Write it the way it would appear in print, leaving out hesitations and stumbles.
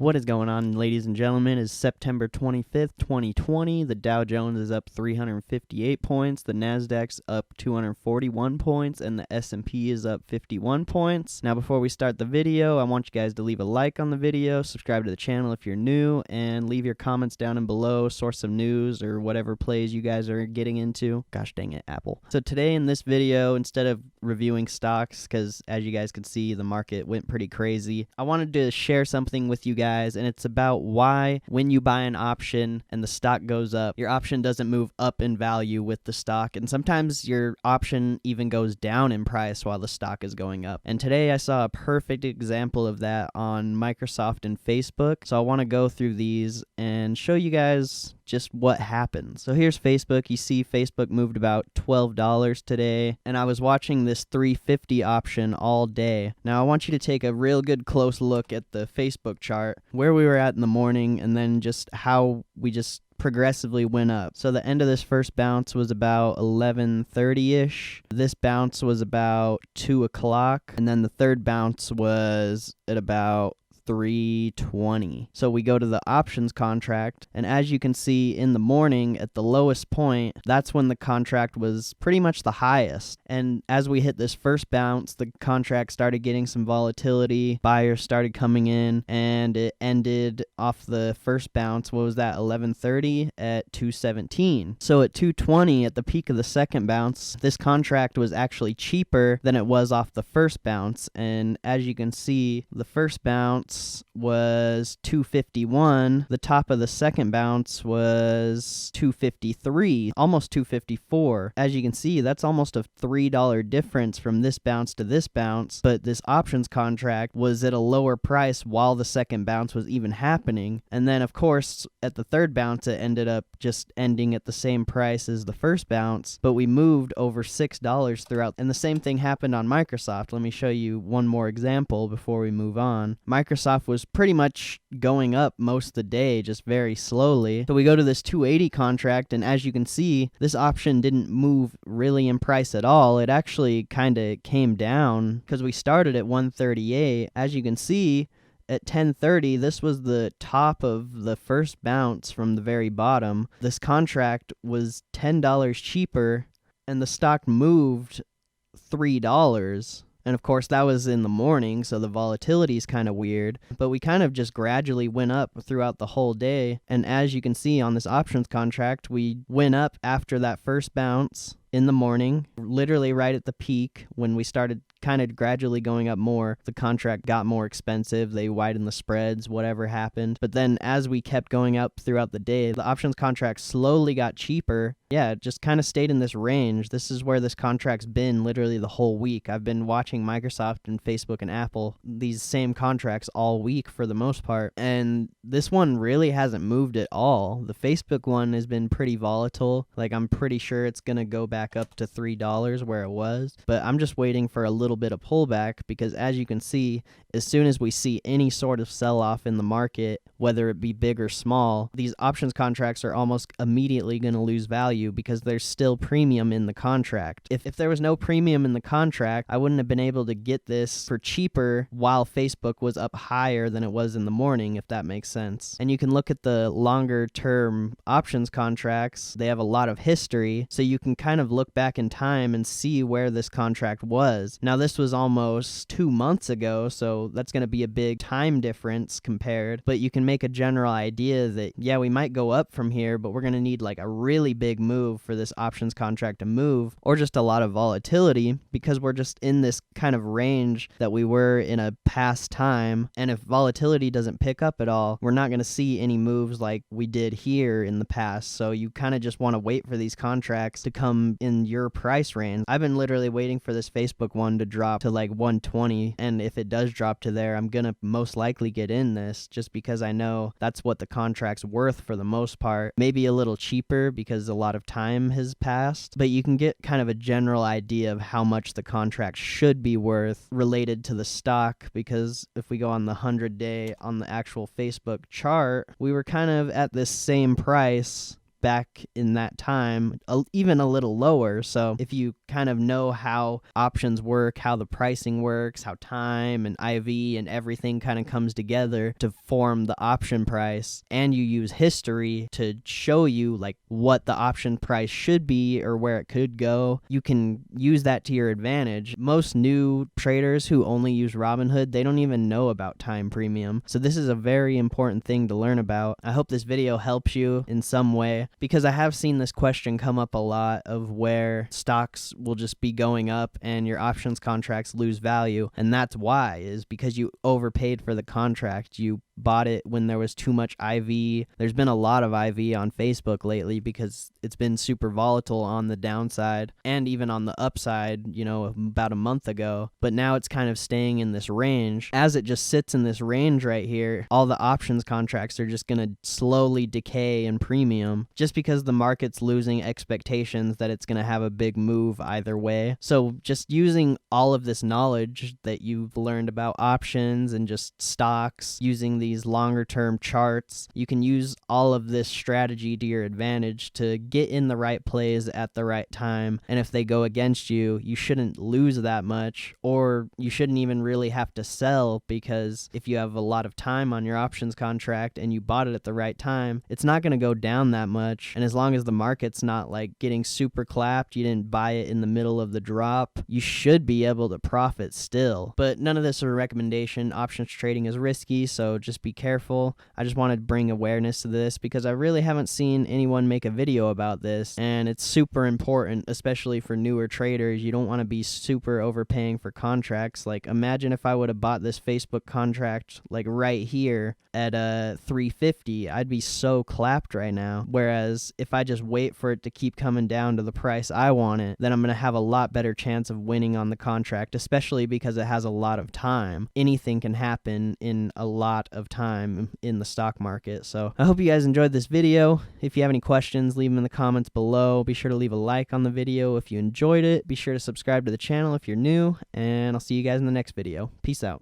What is going on, ladies and gentlemen? It's September 25th, 2020. The Dow Jones is up 358 points, the Nasdaq's up 241 points, and the S&P is up 51 points. Now, before we start the video, I want you guys to leave a like on the video, subscribe to the channel if you're new, and leave your comments down and below, source of news, or whatever plays you guys are getting into. Gosh dang it, Apple. So today in this video, instead of reviewing stocks, because as you guys can see, the market went pretty crazy, I wanted to share something with you guys, and it's about why when you buy an option and the stock goes up, your option doesn't move up in value with the stock, and sometimes your option even goes down in price while the stock is going up. And today I saw a perfect example of that on Microsoft and Facebook, so I want to go through these and show you guys just what happened. So here's Facebook. You see Facebook moved about $12 today, and I was watching this 350 option all day. Now I want you to take a real good close look at the Facebook chart, where we were at in the morning, and then just how we just progressively went up. So the end of this first bounce was about 11:30-ish. This bounce was about 2 o'clock, and then the third bounce was at about 3:20. So we go to the options contract, and as you can see in the morning at the lowest point, that's when the contract was pretty much the highest. And as we hit this first bounce, the contract started getting some volatility, buyers started coming in, and it ended off the first bounce. What was that? 11:30 at 217. So at 220, at the peak of the second bounce, this contract was actually cheaper than it was off the first bounce. And as you can see, the first bounce was 251. The top of the second bounce was 253, almost 254. As you can see, that's almost a $3 difference from this bounce to this bounce, but this options contract was at a lower price while the second bounce was even happening. And then of course at the third bounce it ended up just ending at the same price as the first bounce, but we moved over $6 throughout. And the same thing happened on Microsoft. Let me show you one more example before we move on. Microsoft was pretty much going up most of the day, just very slowly. So we go to this 280 contract, and as you can see, this option didn't move really in price at all. It actually kind of came down because we started at 138. As you can see, at 10:30, this was the top of the first bounce from the very bottom. This contract was $10 cheaper, and the stock moved $3. And of course, that was in the morning, so the volatility is kind of weird. But we kind of just gradually went up throughout the whole day. And as you can see on this options contract, we went up after that first bounce in the morning, literally right at the peak when we started kind of gradually going up more. The contract got more expensive, they widened the spreads, whatever happened. But then as we kept going up throughout the day, the options contract slowly got cheaper. Yeah, it just kind of stayed in this range. This is where this contract's been literally the whole week. I've been watching Microsoft and Facebook and Apple, these same contracts all week for the most part, and this one really hasn't moved at all. The Facebook one has been pretty volatile. Like, I'm pretty sure it's gonna go back up to $3 where it was, but I'm just waiting for a little bit of pullback, because as you can see, as soon as we see any sort of sell-off in the market, whether it be big or small, these options contracts are almost immediately going to lose value because there's still premium in the contract. If there was no premium in the contract, I wouldn't have been able to get this for cheaper while Facebook was up higher than it was in the morning, if that makes sense. And you can look at the longer term options contracts. They have a lot of history, so you can kind of look back in time and see where this contract was. Now, this was almost 2 months ago, so that's going to be a big time difference compared, but you can make a general idea that, yeah, we might go up from here, but we're going to need like a really big move for this options contract to move, or just a lot of volatility, because we're just in this kind of range that we were in a past time. And if volatility doesn't pick up at all, we're not going to see any moves like we did here in the past. So you kind of just want to wait for these contracts to come in your price range. I've been literally waiting for this Facebook one to drop to like 120, and if it does drop to there, I'm gonna most likely get in this, just because I know that's what the contract's worth for the most part. Maybe a little cheaper because a lot of time has passed, but you can get kind of a general idea of how much the contract should be worth related to the stock, because if we go on the 100-day on the actual Facebook chart, we were kind of at this same price back in that time, even a little lower. So if you kind of know how options work, how the pricing works, how time and IV and everything kind of comes together to form the option price, and you use history to show you like what the option price should be or where it could go, you can use that to your advantage. Most new traders who only use Robinhood, they don't even know about time premium. So this is a very important thing to learn about. I hope this video helps you in some way, because I have seen this question come up a lot of where stocks will just be going up and your options contracts lose value. And that's why, is because you overpaid for the contract. You bought it when there was too much IV. There's been a lot of IV on Facebook lately because it's been super volatile on the downside and even on the upside, you know, about a month ago. But now it's kind of staying in this range. As it just sits in this range right here, all the options contracts are just going to slowly decay in premium just because the market's losing expectations that it's going to have a big move either way. So just using all of this knowledge that you've learned about options and just stocks, using these longer term charts, you can use all of this strategy to your advantage to get in the right plays at the right time. And if they go against you, you shouldn't lose that much, or you shouldn't even really have to sell, because if you have a lot of time on your options contract and you bought it at the right time, it's not going to go down that much. And as long as the market's not like getting super clapped, you didn't buy it in the middle of the drop, you should be able to profit still. But none of this is a recommendation. Options trading is risky, so just be careful. I just wanted to bring awareness to this because I really haven't seen anyone make a video about this, and it's super important, especially for newer traders. You don't want to be super overpaying for contracts. Like, imagine if I would have bought this Facebook contract like right here at $350, I'd be so clapped right now. Whereas if I just wait for it to keep coming down to the price I want it, then I'm going to have a lot better chance of winning on the contract, especially because it has a lot of time. Anything can happen in a lot of time in the stock market. So I hope you guys enjoyed this video. If you have any questions, leave them in the comments below. Be sure to leave a like on the video if you enjoyed it. Be sure to subscribe to the channel if you're new, and I'll see you guys in the next video. Peace out.